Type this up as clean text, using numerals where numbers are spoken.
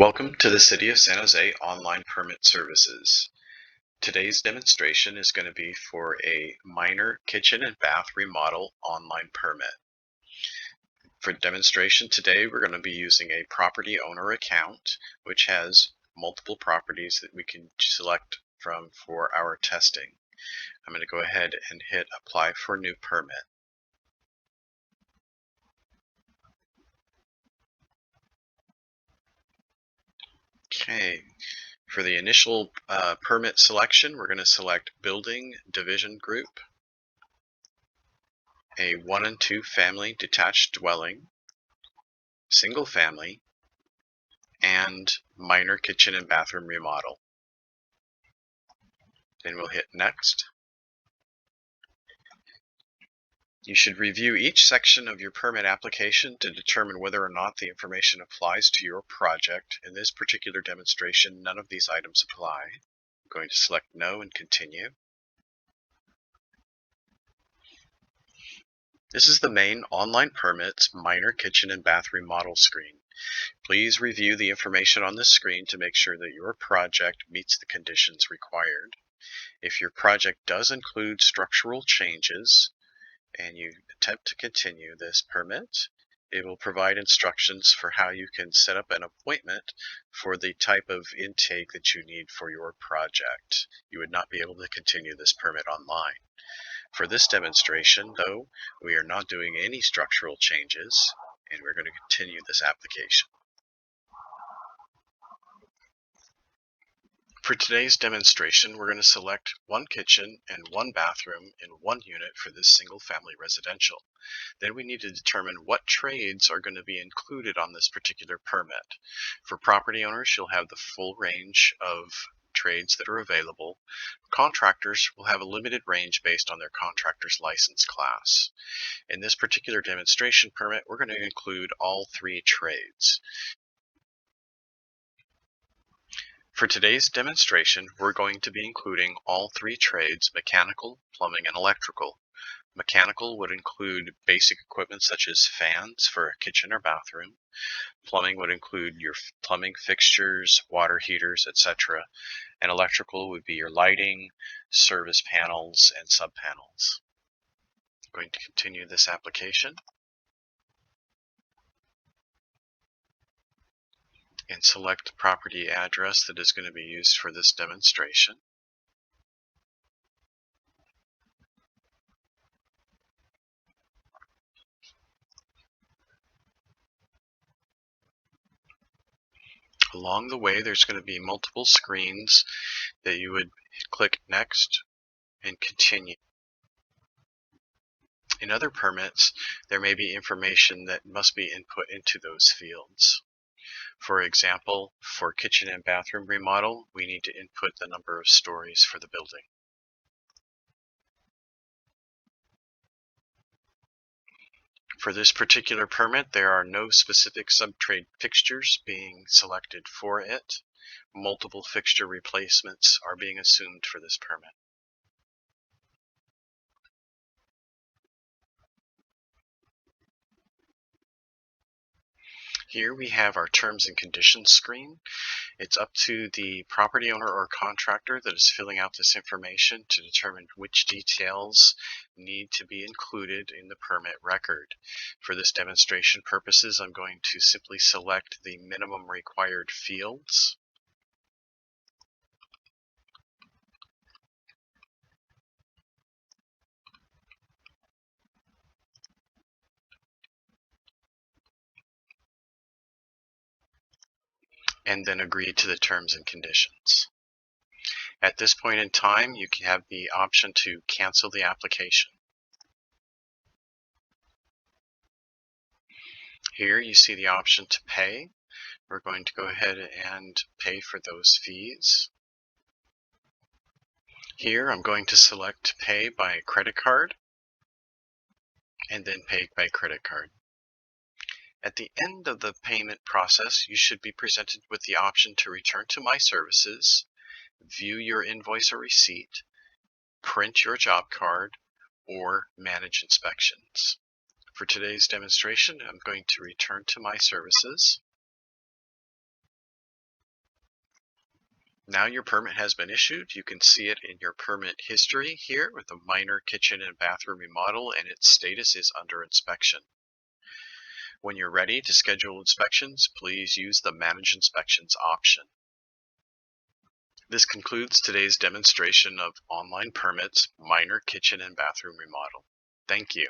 Welcome to the City of San Jose Online Permit Services. Today's demonstration is going to be for a minor kitchen and bath remodel online permit. For demonstration today, we're going to be using a property owner account, which has multiple properties that we can select from for our testing. I'm going to go ahead and hit Apply for New Permit. Okay. For the initial permit selection, we're going to select Building Division Group, a 1 and 2 family detached dwelling, single family, and minor kitchen and bathroom remodel. Then we'll hit Next. You should review each section of your permit application to determine whether or not the information applies to your project. In this particular demonstration, none of these items apply. I'm going to select No and continue. This is the main online permits minor kitchen and bath remodel screen. Please review the information on this screen to make sure that your project meets the conditions required. If your project does include structural changes and you attempt to continue this permit, it will provide instructions for how you can set up an appointment for the type of intake that you need for your project. You would not be able to continue this permit online. For this demonstration, though, we are not doing any structural changes, and we're going to continue this application. For today's demonstration, we're going to select one kitchen and one bathroom in one unit for this single-family residential. Then we need to determine what trades are going to be included on this particular permit. For property owners, you'll have the full range of trades that are available. Contractors will have a limited range based on their contractor's license class. In this particular demonstration permit, we're going to include all 3 trades. For today's demonstration, we're going to be including all 3 trades: mechanical, plumbing, and electrical. Mechanical would include basic equipment such as fans for a kitchen or bathroom. Plumbing would include your plumbing fixtures, water heaters, etc. And electrical would be your lighting, service panels, and sub-panels. I'm going to continue this application and select the property address that is going to be used for this demonstration. Along the way, there's going to be multiple screens that you would click Next and Continue. In other permits, there may be information that must be input into those fields. For example, for kitchen and bathroom remodel, we need to input the number of stories for the building. For this particular permit, there are no specific subtrade fixtures being selected for it. Multiple fixture replacements are being assumed for this permit. Here we have our terms and conditions screen. It's up to the property owner or contractor that is filling out this information to determine which details need to be included in the permit record. For this demonstration purposes, I'm going to simply select the minimum required fields. And then agree to the terms and conditions. At this point in time, you can have the option to cancel the application. Here you see the option to pay. We're going to go ahead and pay for those fees. Here I'm going to select pay by credit card and then pay by credit card. At the end of the payment process, you should be presented with the option to return to My Services, view your invoice or receipt, print your job card, or manage inspections. For today's demonstration, I'm going to return to My Services. Now your permit has been issued. You can see it in your permit history here with a minor kitchen and bathroom remodel, and its status is under inspection. When you're ready to schedule inspections, please use the Manage Inspections option. This concludes today's demonstration of online permits, minor kitchen and bathroom remodel. Thank you.